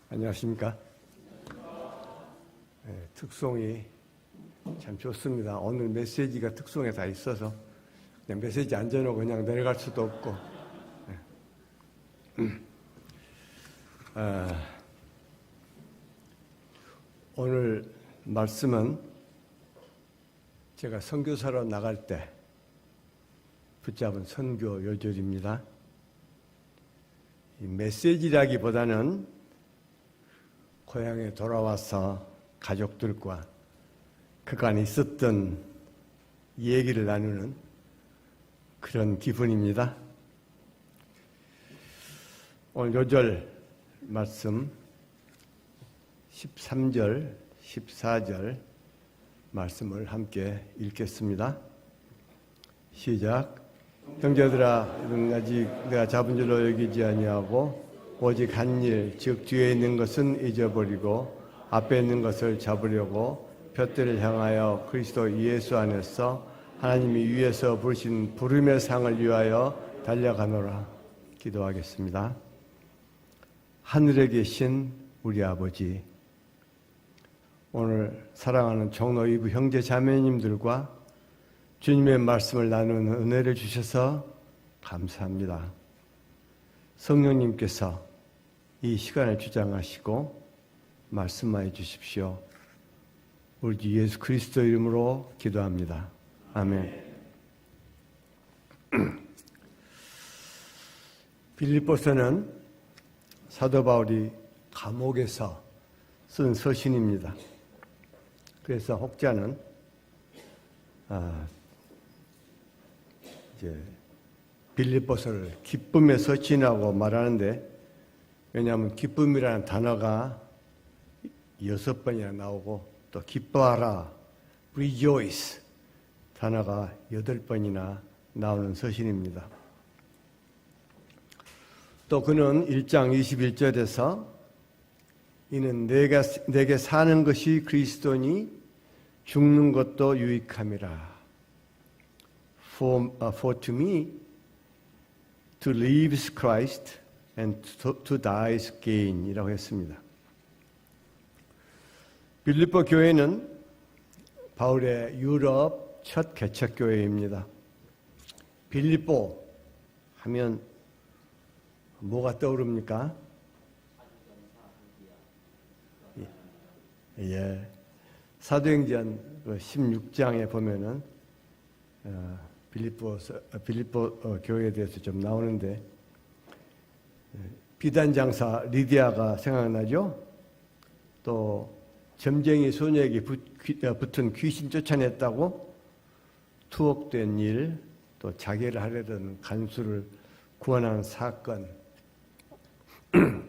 안녕하십니까? 네, 특송이 참 좋습니다. 오늘 메시지가 특송에 다 있어서 그냥 메시지 안 전하고 그냥 내려갈 수도 없고. 오늘 말씀은 제가 선교사로 나갈 때 붙잡은 선교 요절입니다. 이 메시지라기보다는 고향에 돌아와서 가족들과 그간 있었던 얘기를 나누는 그런 기분입니다. 오늘 요절 말씀 13절, 14절 말씀을 함께 읽겠습니다. 시작. 형제들아, 이는 아직 내가 잡은 줄로 여기지 아니하고 오직 한 일, 즉 뒤에 있는 것은 잊어버리고 앞에 있는 것을 잡으려고 푯대를 향하여 그리스도 예수 안에서 하나님이 위에서 부르신 부름의 상을 위하여 달려가노라. 기도하겠습니다. 하늘에 계신 우리 아버지, 오늘 사랑하는 종로 2부 형제 자매님들과 주님의 말씀을 나누는 은혜를 주셔서 감사합니다. 성령님께서 이 시간을 주장하시고 말씀하여 주십시오. 우리 주 예수 그리스도 이름으로 기도합니다. 아멘. 빌립보서는 사도 바울이 감옥에서 쓴 서신입니다. 그래서 혹자는 이제 빌립보서를 기쁨의 서신이라고 말하는데, 왜냐하면 기쁨이라는 단어가 6번이나 나오고 또 기뻐하라, rejoice 단어가 8번이나 나오는 서신입니다. 또 그는 1장 21절에서 이는 내게 사는 것이 그리스도니 죽는 것도 유익함이라. For to me to live is Christ and to die is gain 이라고 했습니다. 빌립보 교회는 바울의 유럽 첫 개척교회입니다. 빌립보 하면 뭐가 떠오릅니까? 예, 사도행전 16장에 보면은 빌립보 교회에 대해서 좀 나오는데, 비단 장사 리디아가 생각나죠? 또 점쟁이 소녀에게 붙은 귀신 쫓아냈다고 투옥된 일, 또 자결을 하려던 간수를 구원하는 사건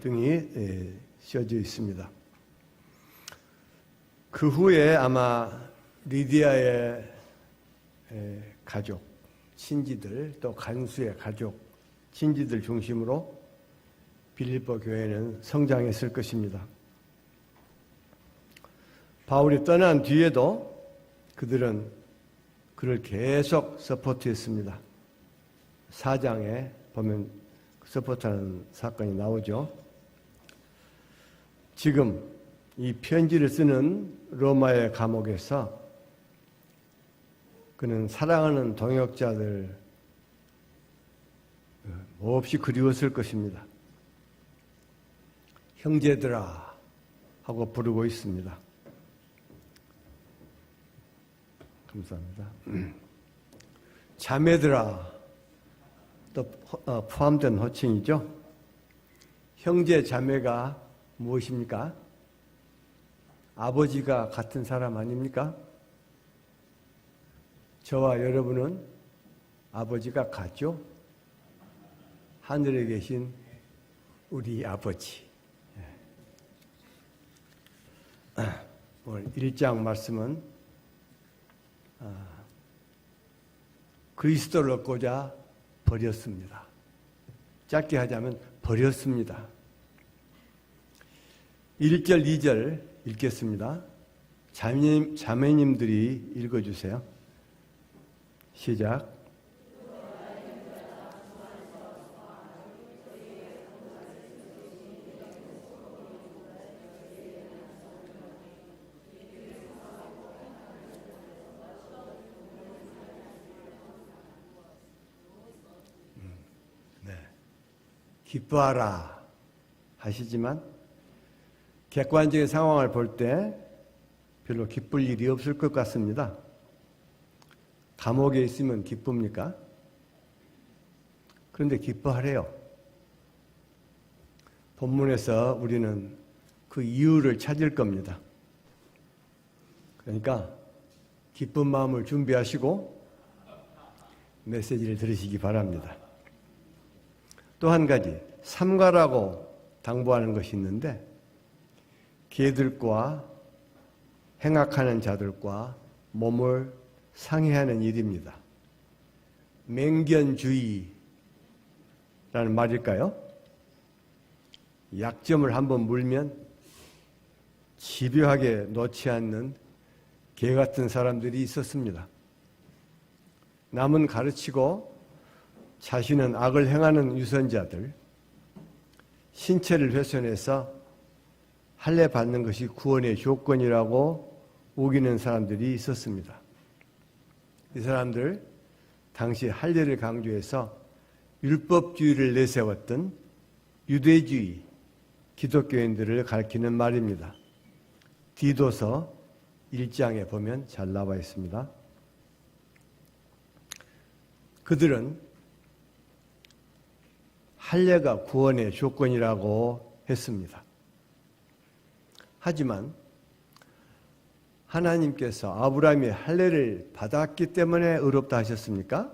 등이 쓰여져 있습니다. 그 후에 아마 리디아의 가족, 친지들, 또 간수의 가족, 친지들 중심으로 빌립보 교회는 성장했을 것입니다. 바울이 떠난 뒤에도 그들은 그를 계속 서포트했습니다. 4장에 보면 서포트하는 사건이 나오죠. 지금 이 편지를 쓰는 로마의 감옥에서 그는 사랑하는 동역자들 몹시 그리웠을 것입니다. 형제들아 하고 부르고 있습니다. 감사합니다. 자매들아 또 포함된 호칭이죠. 형제 자매가 무엇입니까? 아버지가 같은 사람 아닙니까? 저와 여러분은 아버지가 같죠? 하늘에 계신 우리 아버지. 오늘 1장 말씀은 그리스도를 얻고자 버렸습니다. 짧게 하자면 버렸습니다. 1절, 2절 읽겠습니다. 자매님들이 읽어주세요. 시작. 기뻐하라 하시지만 객관적인 상황을 볼 때 별로 기쁠 일이 없을 것 같습니다. 감옥에 있으면 기쁩니까? 그런데 기뻐하래요. 본문에서 우리는 그 이유를 찾을 겁니다. 그러니까 기쁜 마음을 준비하시고 메시지를 들으시기 바랍니다. 또 한 가지, 삼가라고 당부하는 것이 있는데 개들과 행악하는 자들과 몸을 상해하는 일입니다. 맹견주의라는 말일까요? 약점을 한번 물면 집요하게 놓지 않는 개 같은 사람들이 있었습니다. 남은 가르치고 자신은 악을 행하는 유선자들, 신체를 훼손해서 할례 받는 것이 구원의 조건이라고 우기는 사람들이 있었습니다. 이 사람들 당시 할례를 강조해서 율법주의를 내세웠던 유대주의 기독교인들을 가리키는 말입니다. 디도서 1장에 보면 잘 나와 있습니다. 그들은 할례가 구원의 조건이라고 했습니다. 하지만 하나님께서 아브라함이 할례를 받았기 때문에 의롭다 하셨습니까?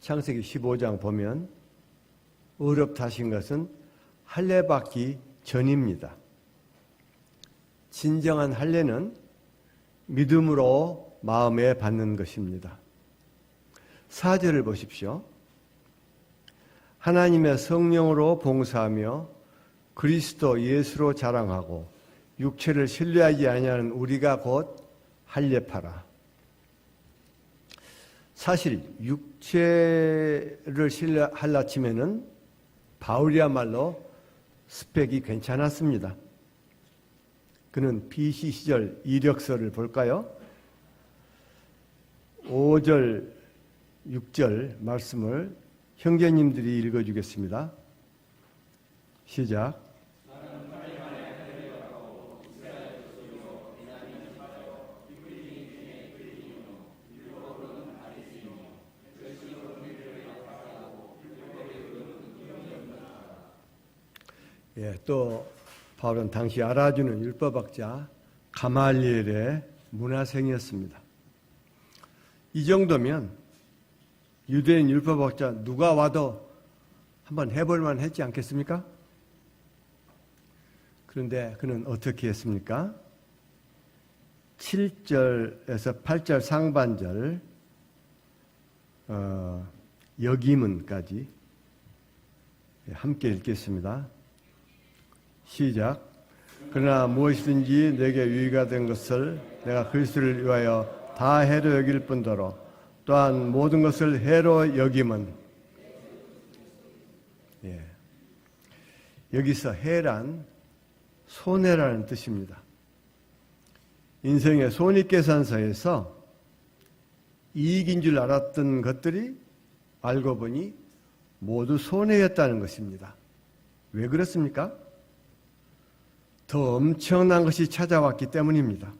창세기 15장 보면 의롭다 하신 것은 할례 받기 전입니다. 진정한 할례는 믿음으로 마음에 받는 것입니다. 4절을 보십시오. 하나님의 성령으로 봉사하며 그리스도 예수로 자랑하고 육체를 신뢰하지 아니하는 우리가 곧 할례파라. 사실 육체를 신뢰하려 치면은 바울이야말로 스펙이 괜찮았습니다. 그는 BC 시절 이력서를 볼까요? 5절, 6절 말씀을 형제님들이 읽어주겠습니다. 시작. 예, 또 바울은 당시 알아주는 율법학자 가말리엘의 문화생이었습니다. 이 정도면 유대인 율법학자 누가 와도 한번 해볼만 했지 않겠습니까? 그런데 그는 어떻게 했습니까? 7절에서 8절 상반절 여기문까지 함께 읽겠습니다. 시작. 그러나 무엇이든지 내게 유익이 된 것을 내가 그리스도를 위하여 다 해로 여길 뿐더러 또한 모든 것을 해로 여김은, 여기서 해란 손해라는 뜻입니다. 인생의 손익계산서에서 이익인 줄 알았던 것들이 알고 보니 모두 손해였다는 것입니다. 왜 그렇습니까? 더 엄청난 것이 찾아왔기 때문입니다.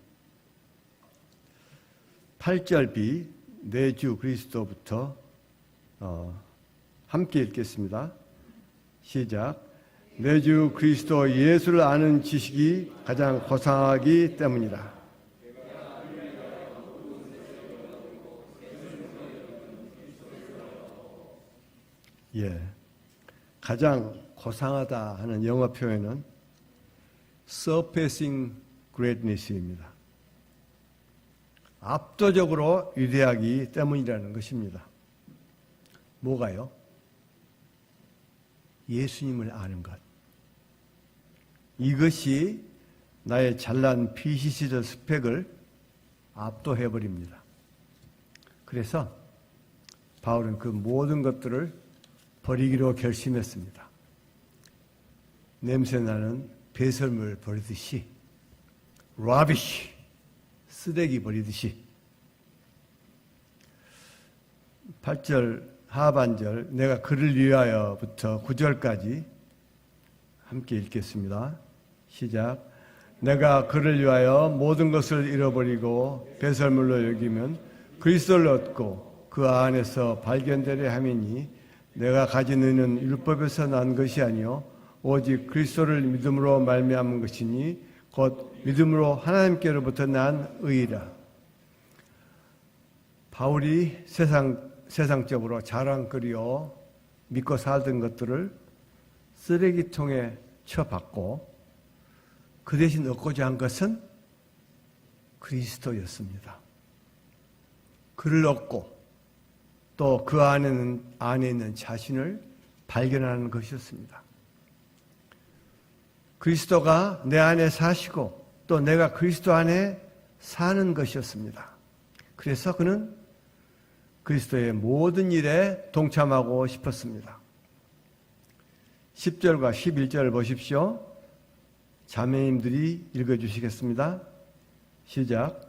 8절 B 내 주 그리스도부터 함께 읽겠습니다. 시작. 내 주 그리스도 예수를 아는 지식이 가장 고상하기 때문이라. 예, 가장 고상하다 하는 영어 표현은 surpassing greatness입니다. 압도적으로 위대하기 때문이라는 것입니다. 뭐가요? 예수님을 아는 것. 이것이 나의 잘난 BC 시절 스펙을 압도해버립니다. 그래서 바울은 그 모든 것들을 버리기로 결심했습니다. 냄새나는 배설물 버리듯이, 라비쉬, 쓰레기 버리듯이. 8절 하반절 내가 그를 위하여부터 9절까지 함께 읽겠습니다. 시작. 내가 그를 위하여 모든 것을 잃어버리고 배설물로 여기면 그리스도를 얻고 그 안에서 발견되려 함이니 내가 가진 의는 율법에서 난 것이 아니요 오직 그리스도를 믿음으로 말미암은 것이니 곧 믿음으로 하나님께로부터 난 의이라. 바울이 세상적으로 자랑거리어 믿고 살던 것들을 쓰레기통에 쳐박고 그 대신 얻고자 한 것은 그리스도였습니다. 그를 얻고 또 그 안에 있는 자신을 발견하는 것이었습니다. 그리스도가 내 안에 사시고 또 내가 그리스도 안에 사는 것이었습니다. 그래서 그는 그리스도의 모든 일에 동참하고 싶었습니다. 10절과 11절 보십시오. 자매님들이 읽어주시겠습니다. 시작.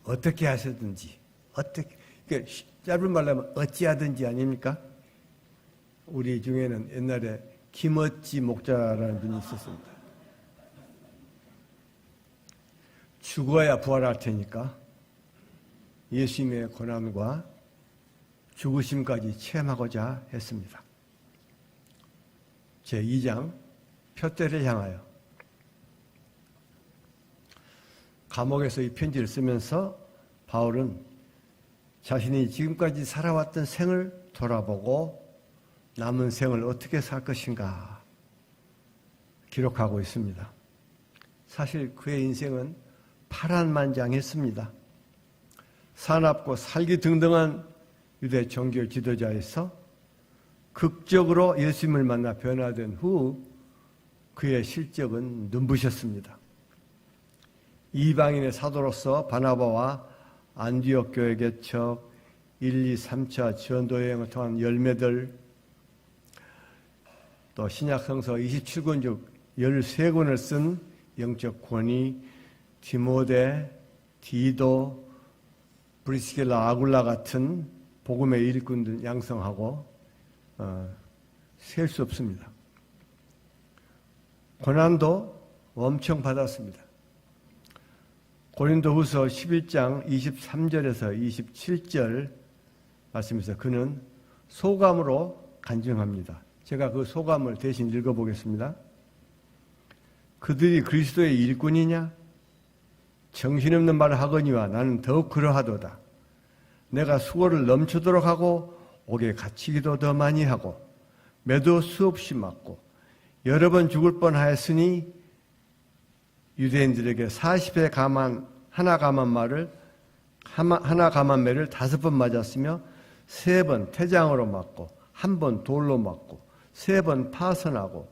어떻게 하시든지, 그러니까 짧은 말로 하면 어찌하든지 아닙니까? 우리 중에는 옛날에 김어찌 목자라는 분이 있었습니다. 죽어야 부활할 테니까 예수님의 고난과 죽으심까지 체험하고자 했습니다. 제2장 표대를 향하여 감옥에서 이 편지를 쓰면서 바울은 자신이 지금까지 살아왔던 생을 돌아보고 남은 생을 어떻게 살 것인가 기록하고 있습니다. 사실 그의 인생은 파란만장했습니다. 사납고 살기등등한 유대 종교 지도자에서 극적으로 예수님을 만나 변화된 후 그의 실적은 눈부셨습니다. 이방인의 사도로서 바나바와 안디옥 교회 개척, 1, 2, 3차 전도 여행을 통한 열매들, 또 신약 성서 27권 중 13권을 쓴 영적 권위, 디모데, 디도, 브리스길라, 아굴라 같은 복음의 일꾼들 양성하고 셀 수 없습니다. 고난도 엄청 받았습니다. 고린도후서 11장 23절에서 27절 말씀에서 그는 소감으로 간증합니다. 제가 그 소감을 대신 읽어보겠습니다. 그들이 그리스도의 일꾼이냐? 정신없는 말을 하거니와 나는 더욱 그러하도다. 내가 수고를 넘치도록 하고 옥에 갇히기도 더 많이 하고 매도 수없이 맞고 여러 번 죽을 뻔하였으니 유대인들에게 40회 하나 감한매를 5번 맞았으며 3번 태장으로 맞고 1번 돌로 맞고 3번 파선하고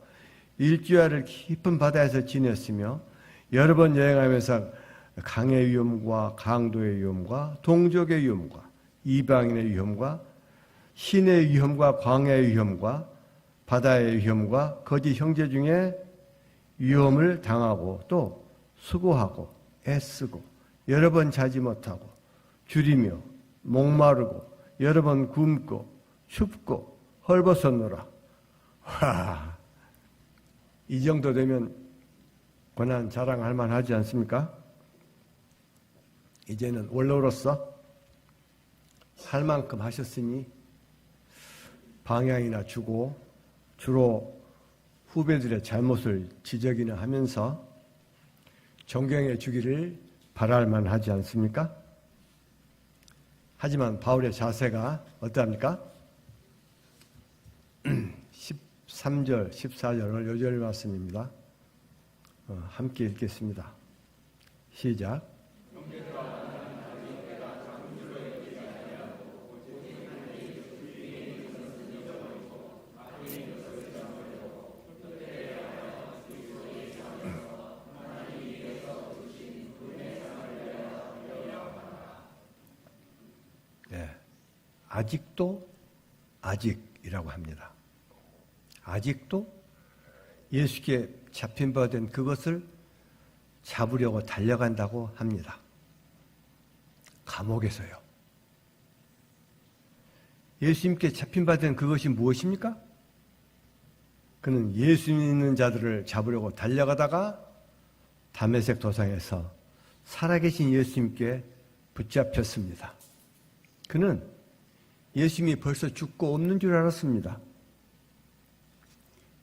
일주일을 깊은 바다에서 지냈으며 여러 번 여행하면서 강의 위험과 강도의 위험과 동족의 위험과 이방인의 위험과 신의 위험과 광야의 위험과 바다의 위험과 거짓 형제 중에 위험을 당하고 또 수고하고 애쓰고 여러 번 자지 못하고 줄이며 목마르고 여러 번 굶고 춥고 헐벗었노라. 와, 이 정도 되면 고난 자랑할 만하지 않습니까? 이제는 원로로서 할 만큼 하셨으니 방향이나 주고 주로 후배들의 잘못을 지적이나 하면서 존경해 주기를 바랄 만하지 않습니까? 하지만 바울의 자세가 어떠합니까? 13절, 14절을 요절 말씀입니다. 함께 읽겠습니다. 시작. 아직도 아직이라고 합니다. 아직도 예수께 잡힌 바 된 그것을 잡으려고 달려간다고 합니다. 감옥에서요. 예수님께 잡힌 바 된 그것이 무엇입니까? 그는 예수 믿는 자들을 잡으려고 달려가다가 다메섹 도상에서 살아계신 예수님께 붙잡혔습니다. 그는 예수님이 벌써 죽고 없는 줄 알았습니다.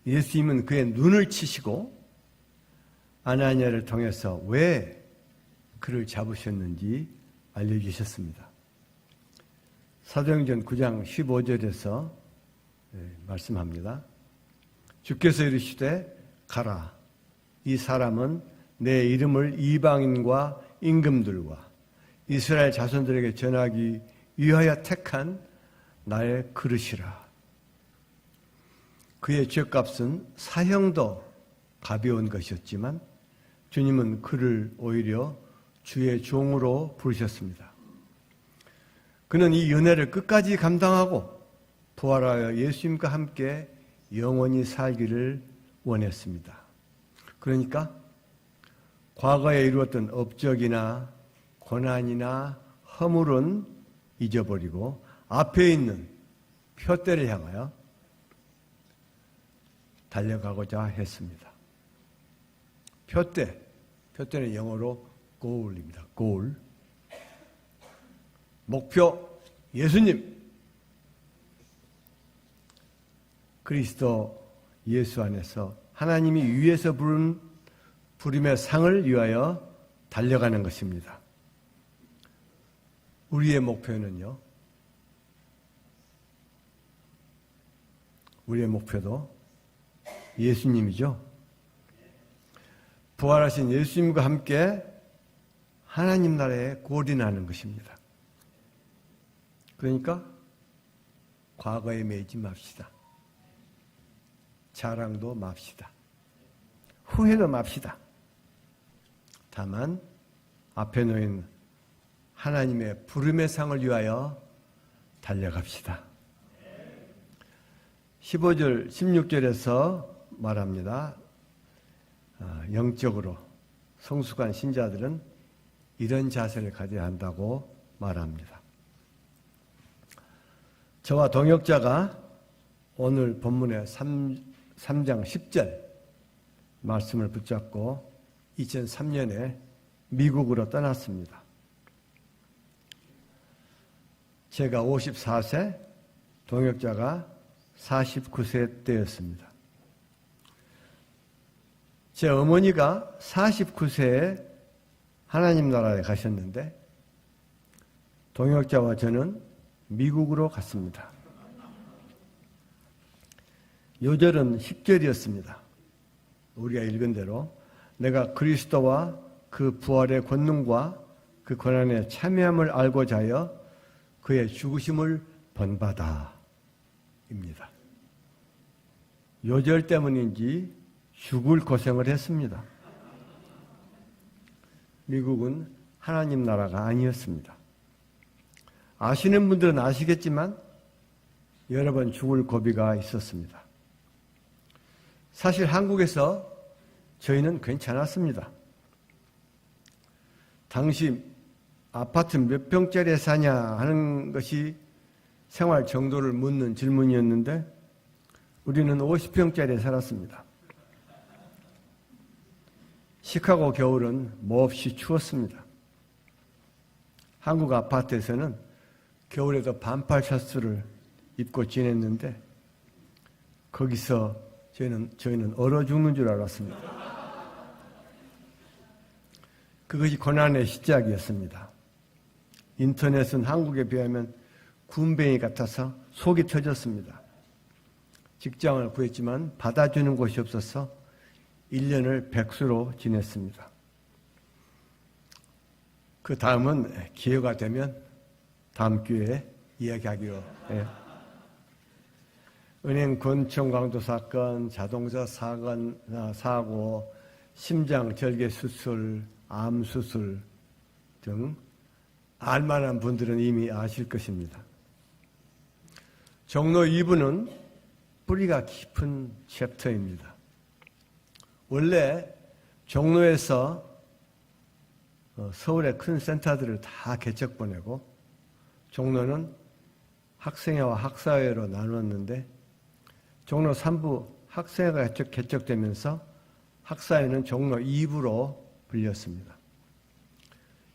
예수님은 그의 눈을 치시고 아나니아를 통해서 왜 그를 잡으셨는지 알려주셨습니다. 사도행전 9장 15절에서 말씀합니다. 주께서 이르시되 가라. 이 사람은 내 이름을 이방인과 임금들과 이스라엘 자손들에게 전하기 위하여 택한 나의 그릇이라. 그의 죄값은 사형도 가벼운 것이었지만 주님은 그를 오히려 주의 종으로 부르셨습니다. 그는 이 은혜를 끝까지 감당하고 부활하여 예수님과 함께 영원히 살기를 원했습니다. 그러니까 과거에 이루었던 업적이나 고난이나 허물은 잊어버리고 앞에 있는 표대를 향하여 달려가고자 했습니다. 표대는 영어로 goal입니다. goal. 목표 예수님. 그리스도 예수 안에서 하나님이 위에서 부른 부름의 상을 위하여 달려가는 것입니다. 우리의 목표는요. 우리의 목표도 예수님이죠. 부활하신 예수님과 함께 하나님 나라에 골인하는 것입니다. 그러니까 과거에 매이지 맙시다. 자랑도 맙시다. 후회도 맙시다. 다만 앞에 놓인 하나님의 부름의 상을 위하여 달려갑시다. 15절, 16절에서 말합니다. 영적으로 성숙한 신자들은 이런 자세를 가져야 한다고 말합니다. 저와 동역자가 오늘 본문의 3장 10절 말씀을 붙잡고 2003년에 미국으로 떠났습니다. 제가 54세, 동역자가 49세 때였습니다. 제 어머니가 49세에 하나님 나라에 가셨는데 동역자와 저는 미국으로 갔습니다. 요절은 10절이었습니다. 우리가 읽은 대로 내가 그리스도와 그 부활의 권능과 그 고난의 참여함을 알고자 하여 그의 죽으심을 본받아 입니다. 요절 때문인지 죽을 고생을 했습니다. 미국은 하나님 나라가 아니었습니다. 아시는 분들은 아시겠지만 여러 번 죽을 고비가 있었습니다. 사실 한국에서 저희는 괜찮았습니다. 당시 아파트 몇 평짜리에 사냐 하는 것이 생활 정도를 묻는 질문이었는데 우리는 50평짜리에 살았습니다. 시카고 겨울은 몹시 추웠습니다. 한국 아파트에서는 겨울에도 반팔 셔츠를 입고 지냈는데 거기서 저희는 얼어 죽는 줄 알았습니다. 그것이 고난의 시작이었습니다. 인터넷은 한국에 비하면 군뱅이 같아서 속이 터졌습니다. 직장을 구했지만 받아주는 곳이 없어서 1년을 백수로 지냈습니다. 그 다음은 기회가 되면 다음 기회에 이야기하기로 해요. 은행 권총 강도 사건, 자동차 사고, 심장 절개 수술, 암 수술 등 알만한 분들은 이미 아실 것입니다. 종로 2부는 뿌리가 깊은 챕터입니다. 원래 종로에서 서울의 큰 센터들을 다 개척 보내고 종로는 학생회와 학사회로 나누었는데 종로 3부 학생회가 개척되면서 학사회는 종로 2부로 불렸습니다.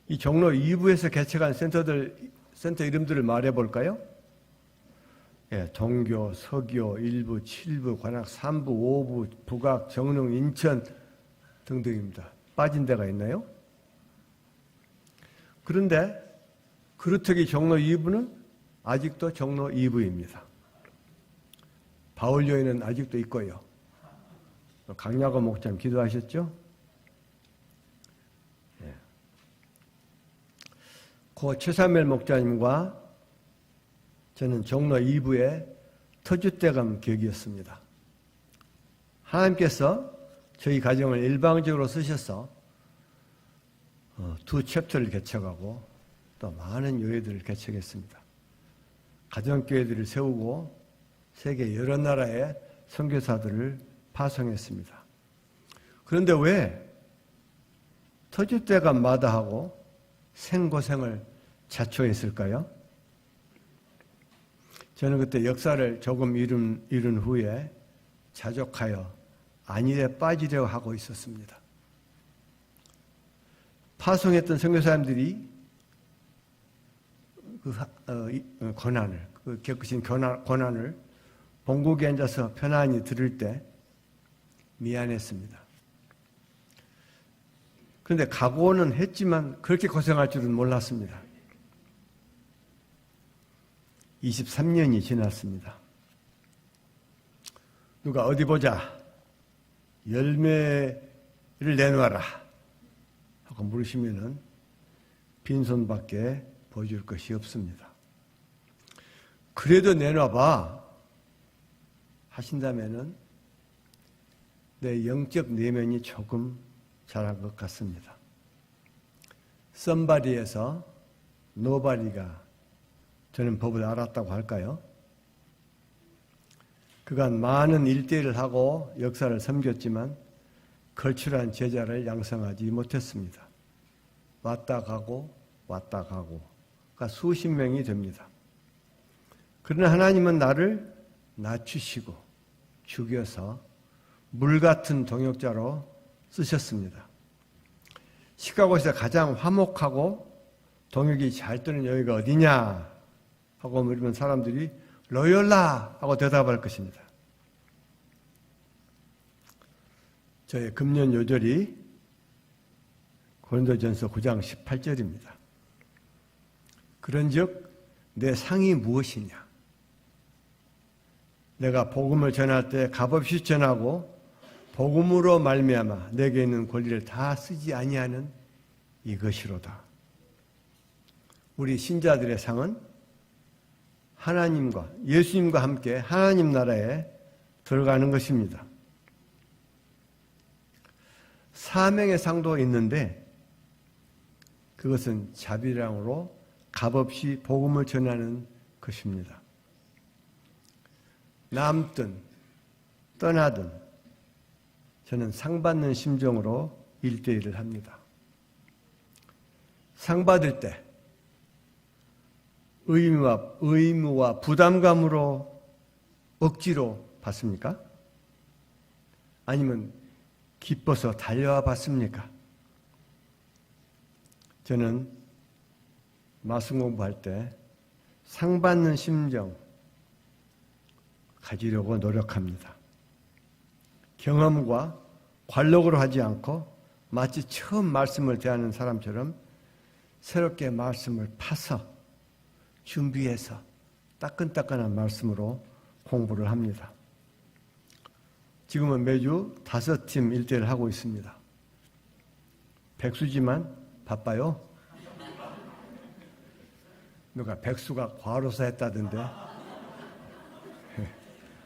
이 종로 2부에서 개척한 센터 이름들을 말해 볼까요? 예, 동교, 서교, 1부, 7부, 관악 3부, 5부, 북악, 정릉, 인천 등등입니다. 빠진 데가 있나요? 그런데 그렇다기 종로 2부는 아직도 종로 2부입니다. 바울교회는 아직도 있고요. 강야고 목사님 기도하셨죠? 예. 고 최삼일 목사님과 저는 종로 2부의 터줏대감 격이었습니다. 하나님께서 저희 가정을 일방적으로 쓰셔서 두 챕터를 개척하고 또 많은 교회들을 개척했습니다. 가정교회들을 세우고 세계 여러 나라의 선교사들을 파송했습니다. 그런데 왜 터줏대감 마다하고 생고생을 자초했을까요? 저는 그때 역사를 조금 잃은 후에 자족하여 안일에 빠지려 하고 있었습니다. 파송했던 선교사님들이 겪으신 고난을 본국에 앉아서 편안히 들을 때 미안했습니다. 그런데 각오는 했지만 그렇게 고생할 줄은 몰랐습니다. 23년이 지났습니다. 누가 어디 보자, 열매를 내놓아라 하고 물으시면은 빈손밖에 보여줄 것이 없습니다. 그래도 내놔봐 하신다면은 내 영적 내면이 조금 자란 것 같습니다. 썸바리에서 노바리가 저는 법을 알았다고 할까요? 그간 많은 일대일을 하고 역사를 섬겼지만 걸출한 제자를 양성하지 못했습니다. 왔다 가고 왔다 가고 그러니까 수십 명이 됩니다. 그러나 하나님은 나를 낮추시고 죽여서 물같은 동역자로 쓰셨습니다. 시카고에서 가장 화목하고 동역이 잘 뜨는 여기가 어디냐 하고 물으면 사람들이 로열라 하고 대답할 것입니다. 저의 금년 요절이 고린도전서 9장 18절입니다. 그런즉 내 상이 무엇이냐? 내가 복음을 전할 때 값없이 전하고 복음으로 말미암아 내게 있는 권리를 다 쓰지 아니하는 이것이로다. 우리 신자들의 상은 하나님과 예수님과 함께 하나님 나라에 들어가는 것입니다. 사명의 상도 있는데 그것은 자비량으로 값없이 복음을 전하는 것입니다. 남든 떠나든 저는 상 받는 심정으로 일대일을 합니다. 상 받을 때 의무와 부담감으로 억지로 받습니까? 아니면 기뻐서 달려와 받습니까? 저는 말씀 공부할 때 상 받는 심정 가지려고 노력합니다. 경험과 관록으로 하지 않고 마치 처음 말씀을 대하는 사람처럼 새롭게 말씀을 파서 준비해서 따끈따끈한 말씀으로 공부를 합니다. 지금은 매주 5팀 일대를 하고 있습니다. 백수지만 바빠요. 누가 백수가 과로사 했다던데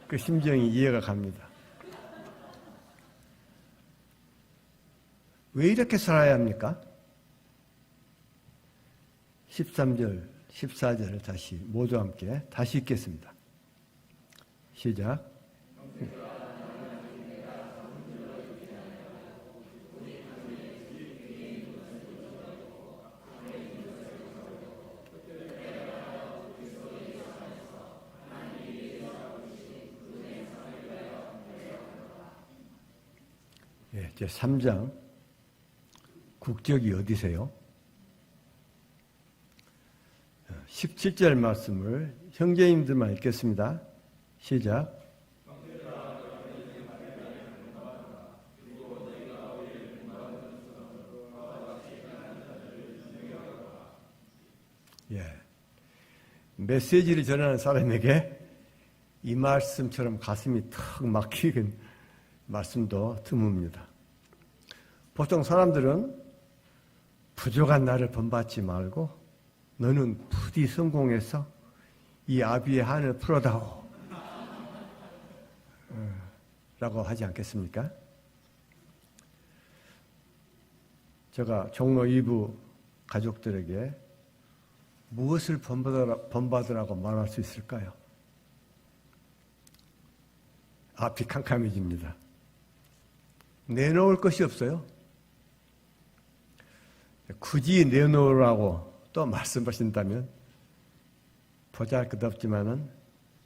그 심정이 이해가 갑니다. 왜 이렇게 살아야 합니까? 13절, 14절을 다시 모두 함께 다시 읽겠습니다. 시작. 제 3장 국적이 어디세요? 17절 말씀을 형제님들만 읽겠습니다. 시작. 메시지를 전하는 사람에게 이 말씀처럼 가슴이 턱 막히는 말씀도 드뭅니다. 보통 사람들은 부족한 나를 본받지 말고 너는 부디 성공해서 이 아비의 한을 풀어다오 라고 하지 않겠습니까? 제가 종로 2부 가족들에게 무엇을 본받으라고 말할 수 있을까요? 앞이 캄캄해집니다. 내놓을 것이 없어요. 굳이 내놓으라고 또 말씀하신다면 보잘것없지만은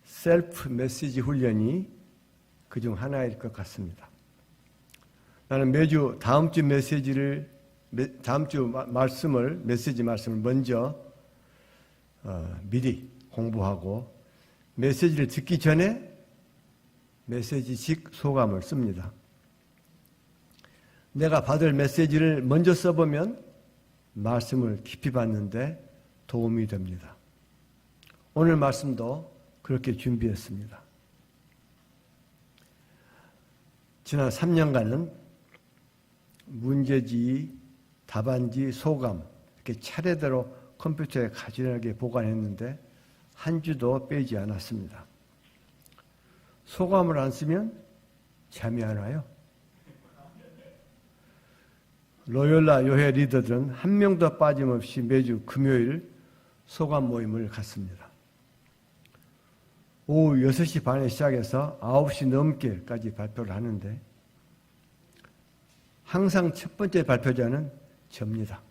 셀프 메시지 훈련이 그중 하나일 것 같습니다. 나는 매주 다음 주 메시지 말씀을 먼저 미리 공부하고 메시지를 듣기 전에 메시지식 소감을 씁니다. 내가 받을 메시지를 먼저 써보면 말씀을 깊이 받는데 도움이 됩니다. 오늘 말씀도 그렇게 준비했습니다. 지난 3년간은 문제지, 답안지, 소감 이렇게 차례대로 컴퓨터에 가지런하게 보관했는데 한 주도 빼지 않았습니다. 소감을 안 쓰면 잠이 안 와요. 로열라 교회 리더들은 한 명도 빠짐없이 매주 금요일 소감 모임을 갖습니다. 오후 6시 반에 시작해서 9시 넘게까지 발표를 하는데 항상 첫 번째 발표자는 접니다.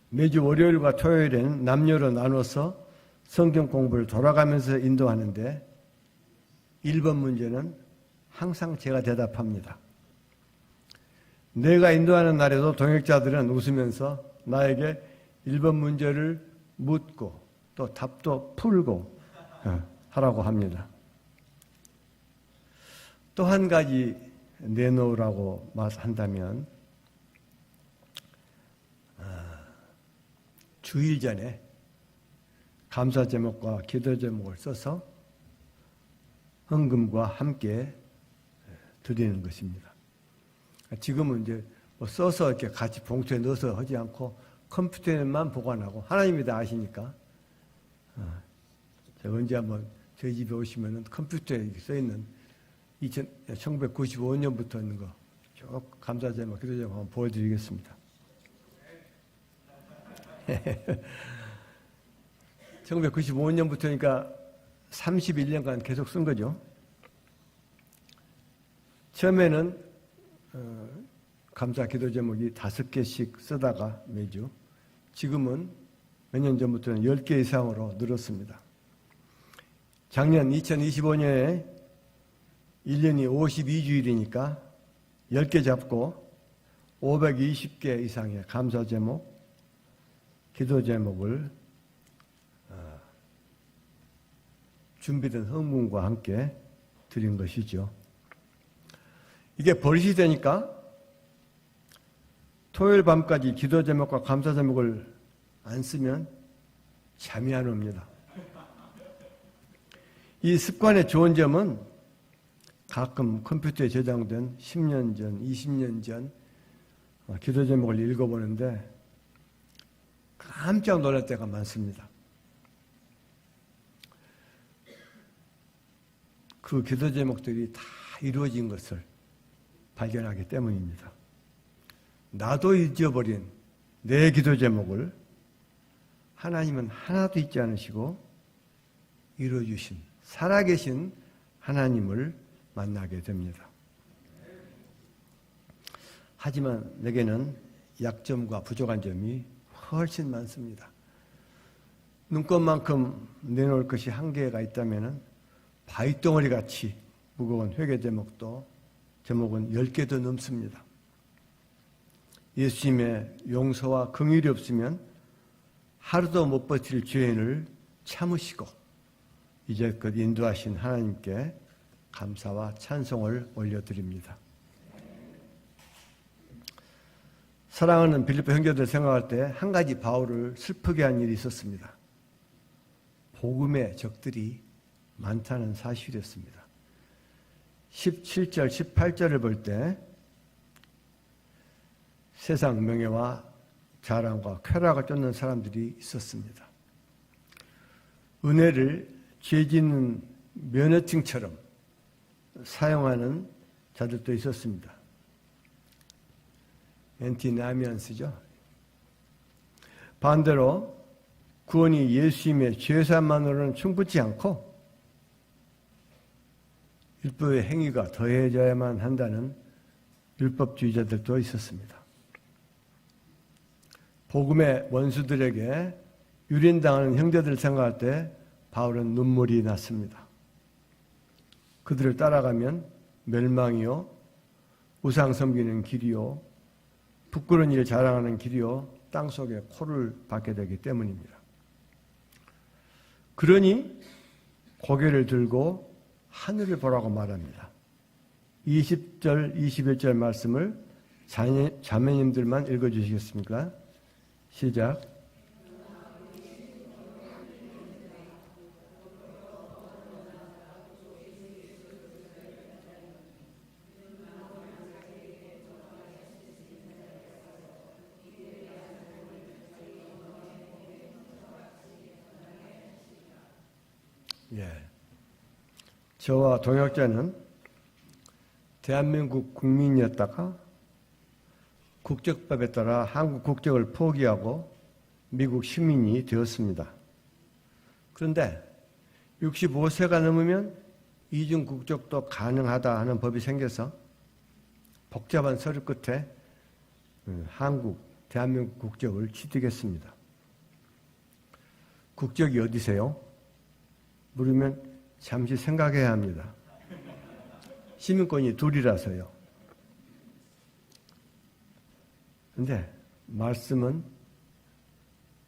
매주 월요일과 토요일에는 남녀로 나눠서 성경 공부를 돌아가면서 인도하는데 1번 문제는 항상 제가 대답합니다. 내가 인도하는 날에도 동역자들은 웃으면서 나에게 1번 문제를 묻고 또 답도 풀고 하라고 합니다. 또 한 가지 내놓으라고 한다면 주일 전에 감사 제목과 기도 제목을 써서 헌금과 함께 드리는 것입니다. 지금은 이제 써서 이렇게 같이 봉투에 넣어서 하지 않고 컴퓨터에만 보관하고 하나님이 다 아시니까 제가 언제 한번 저희 집에 오시면은 컴퓨터에 써있는 1995년부터 있는 거 쭉 감사 제목, 기도 제목 한번 보여드리겠습니다. 1995년부터니까 31년간 계속 쓴 거죠. 처음에는 감사 기도 제목이 5개씩 쓰다가 매주 지금은 몇 년 전부터는 10개 이상으로 늘었습니다. 작년 2025년에 1년이 52주일이니까 10개 잡고 520개 이상의 감사 제목, 기도 제목을 준비된 헌금과 함께 드린 것이죠. 이게 버릇이 되니까 토요일 밤까지 기도 제목과 감사 제목을 안 쓰면 잠이 안 옵니다. 이 습관의 좋은 점은 가끔 컴퓨터에 저장된 10년 전, 20년 전 기도 제목을 읽어보는데 깜짝 놀랄 때가 많습니다. 그 기도 제목들이 다 이루어진 것을 발견하기 때문입니다. 나도 잊어버린 내 기도 제목을 하나님은 하나도 잊지 않으시고 이루어주신 살아계신 하나님을 만나게 됩니다. 하지만 내게는 약점과 부족한 점이 훨씬 많습니다. 눈꽃만큼 내놓을 것이 한계가 있다면 바위덩어리 같이 무거운 회개 제목은 10개도 넘습니다. 예수님의 용서와 긍휼이 없으면 하루도 못 버틸 죄인을 참으시고 이제껏 인도하신 하나님께 감사와 찬송을 올려드립니다. 사랑하는 빌립보 형제들 생각할 때 한 가지 바울을 슬프게 한 일이 있었습니다. 복음의 적들이 많다는 사실이었습니다. 17절, 18절을 볼 때 세상 명예와 자랑과 쾌락을 쫓는 사람들이 있었습니다. 은혜를 죄 짓는 면허증처럼 사용하는 자들도 있었습니다. 앤티나미안스죠. 반대로 구원이 예수님의 죄사함만으로는 충분치 않고 율법의 행위가 더해져야만 한다는 율법주의자들도 있었습니다. 복음의 원수들에게 유린당하는 형제들을 생각할 때 바울은 눈물이 났습니다. 그들을 따라가면 멸망이요, 우상 섬기는 길이요, 부끄러운 일을 자랑하는 길이요, 땅속에 코를 박게 되기 때문입니다. 그러니 고개를 들고 하늘을 보라고 말합니다. 20절, 21절 말씀을 자매님들만 읽어주시겠습니까? 시작. 예. 저와 동역자는 대한민국 국민이었다가 국적법에 따라 한국 국적을 포기하고 미국 시민이 되었습니다. 그런데 65세가 넘으면 이중 국적도 가능하다 하는 법이 생겨서 복잡한 서류 끝에 대한민국 국적을 취득했습니다. 국적이 어디세요? 물으면 잠시 생각해야 합니다. 시민권이 둘이라서요. 그런데 말씀은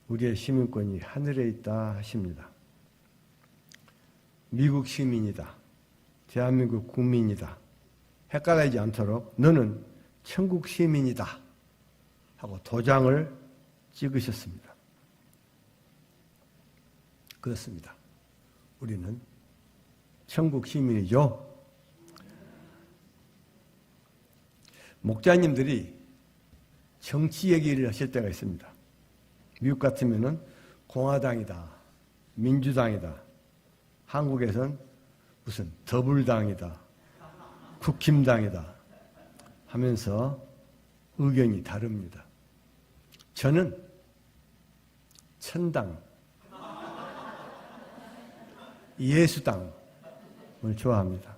우리의 시민권이 하늘에 있다 하십니다. 미국 시민이다. 대한민국 국민이다. 헷갈리지 않도록 너는 천국 시민이다 하고 도장을 찍으셨습니다. 그렇습니다. 우리는 천국 시민이죠. 목자님들이 정치 얘기를 하실 때가 있습니다. 미국 같으면은 공화당이다, 민주당이다. 한국에선 무슨 더불당이다, 국힘당이다 하면서 의견이 다릅니다. 저는 천당, 예수당을 좋아합니다.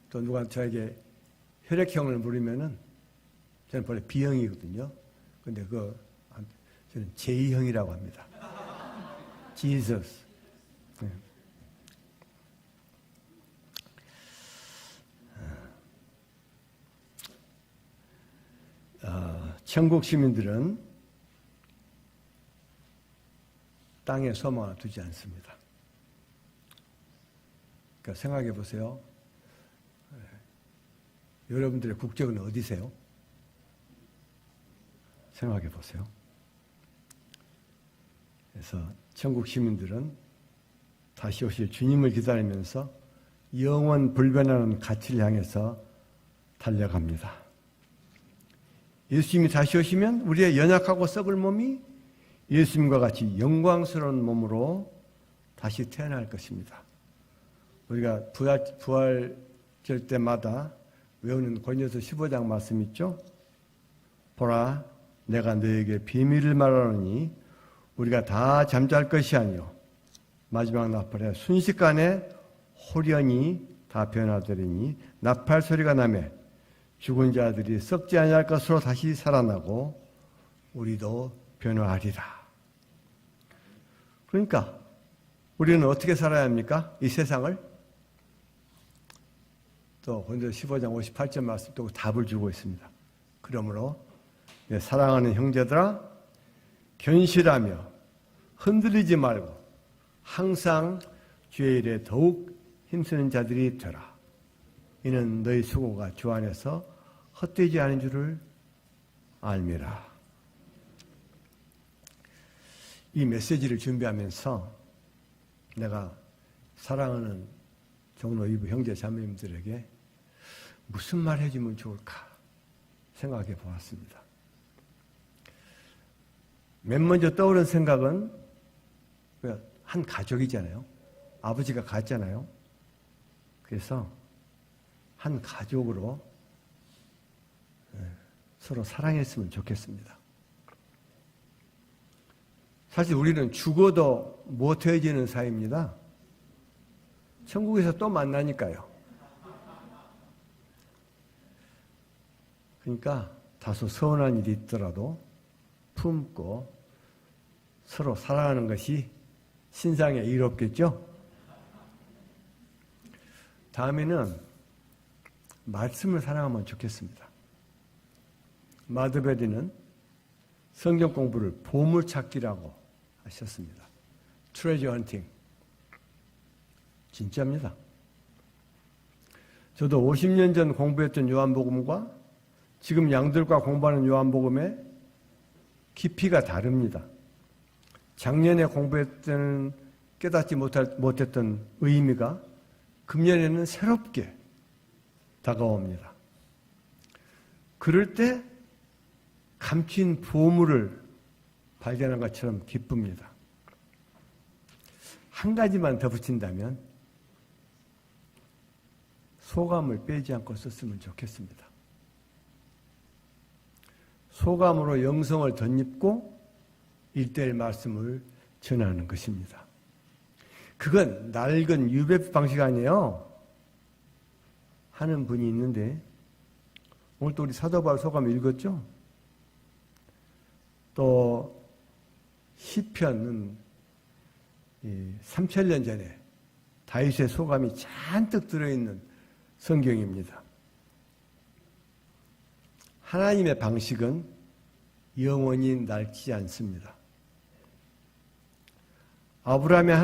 또 누가 저에게 혈액형을 물으면은 저는 원래 B형이거든요. 근데 저는 J형이라고 합니다. Jesus. 네. 천국 시민들은 땅에 소망을 두지 않습니다. 그러니까 생각해 보세요. 여러분들의 국적은 어디세요? 생각해 보세요. 그래서 천국 시민들은 다시 오실 주님을 기다리면서 영원 불변하는 가치를 향해서 달려갑니다. 예수님이 다시 오시면 우리의 연약하고 썩을 몸이 예수님과 같이 영광스러운 몸으로 다시 태어날 것입니다. 우리가 부활절 때마다 외우는 고린도서 15장 말씀 있죠? 보라, 내가 너에게 비밀을 말하노니 우리가 다 잠잘 것이 아니요 마지막 나팔에 순식간에 홀연히 다 변화되리니 나팔 소리가 나매 죽은 자들이 썩지 아니할 것으로 다시 살아나고 우리도 변화하리라. 그러니까 우리는 어떻게 살아야 합니까? 이 세상을? 또 고린도서 15장 58절 말씀 또 답을 주고 있습니다. 그러므로 내 사랑하는 형제들아 견실하며 흔들리지 말고 항상 주의 일에 더욱 힘쓰는 자들이 되라. 이는 너희 수고가 주 안에서 헛되지 않은 줄을 알미라. 이 메시지를 준비하면서 내가 사랑하는 종로 이부 형제 자매님들에게 무슨 말 해주면 좋을까 생각해 보았습니다. 맨 먼저 떠오른 생각은 한 가족이잖아요. 아버지가 갔잖아요. 그래서 한 가족으로 서로 사랑했으면 좋겠습니다. 사실 우리는 죽어도 못 헤어지는 사이입니다. 천국에서 또 만나니까요. 그러니까 다소 서운한 일이 있더라도 품고 서로 사랑하는 것이 신상에 이롭겠죠? 다음에는 말씀을 사랑하면 좋겠습니다. 마드베리는 성경 공부를 보물찾기라고 하셨습니다. 트레저 헌팅. 진짜입니다. 저도 50년 전 공부했던 요한복음과 지금 양들과 공부하는 요한복음의 깊이가 다릅니다. 작년에 공부했던 깨닫지 못했던 의미가 금년에는 새롭게 다가옵니다. 그럴 때 감춘 보물을 발견한 것처럼 기쁩니다. 한 가지만 더 붙인다면 소감을 빼지 않고 썼으면 좋겠습니다. 소감으로 영성을 덧입고 1:1 말씀을 전하는 것입니다. 그건 낡은 유배 방식 아니에요. 하는 분이 있는데 오늘 또 우리 사도 바울 소감 읽었죠? 또 시편은 3000년 전에 다윗의 소감이 잔뜩 들어있는 성경입니다. 하나님의 방식은 영원히 낡지 않습니다. 아브라함의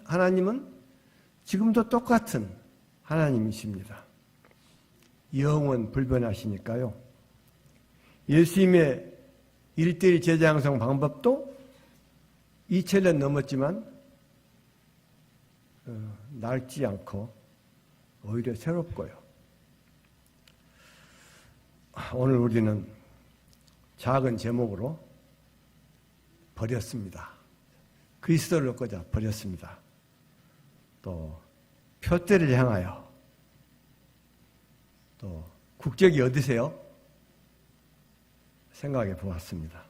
하나님은 지금도 똑같은 하나님이십니다. 영원 불변하시니까요. 예수님의 1:1 제자 양성 방법도 2000년 넘었지만 낡지 않고 오히려 새롭고요. 오늘 우리는 작은 제목으로 버렸습니다. 그리스도를 얻고자 버렸습니다. 또 표대를 향하여 또 국적이 어디세요? 생각해 보았습니다.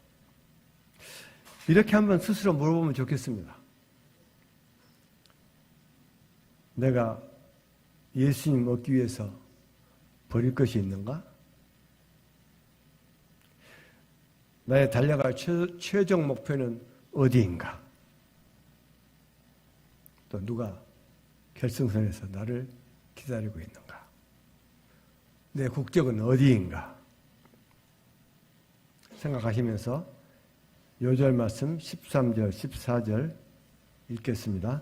이렇게 한번 스스로 물어보면 좋겠습니다. 내가 예수님 얻기 위해서 버릴 것이 있는가? 나의 달려갈 최종 목표는 어디인가? 또 누가 결승선에서 나를 기다리고 있는가? 내 국적은 어디인가? 생각하시면서 요절 말씀 13절, 14절 읽겠습니다.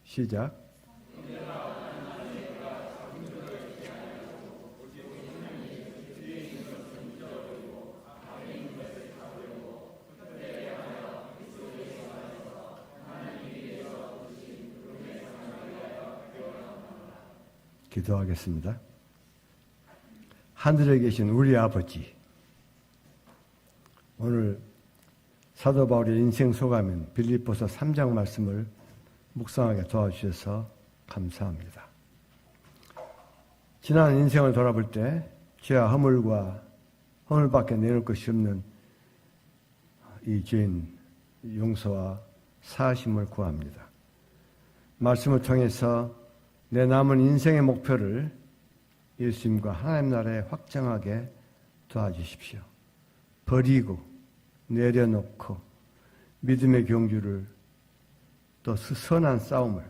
시작. 기도하겠습니다. 하늘에 계신 우리 아버지, 오늘 사도 바울의 인생 소감인 빌립보서 3장 말씀을 묵상하게 도와주셔서 감사합니다. 지난 인생을 돌아볼 때 죄와 허물과 허물밖에 내놓을 것이 없는 이 죄인 용서와 사심을 구합니다. 말씀을 통해서 내 남은 인생의 목표를 예수님과 하나님 나라에 확장하게 도와주십시오. 버리고 내려놓고 믿음의 경주를 또 선한 싸움을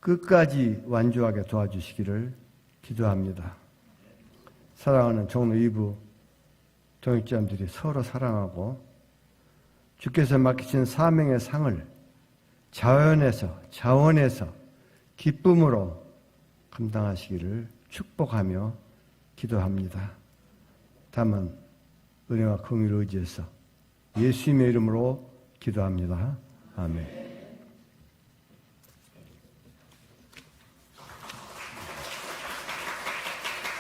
끝까지 완주하게 도와주시기를 기도합니다. 사랑하는 종로 2부 동역자님들이 서로 사랑하고 주께서 맡기신 사명의 상을 자원해서 기쁨으로 감당하시기를 축복하며 기도합니다. 다만 은혜와 긍휼을 의지해서 예수님의 이름으로 기도합니다. 아멘.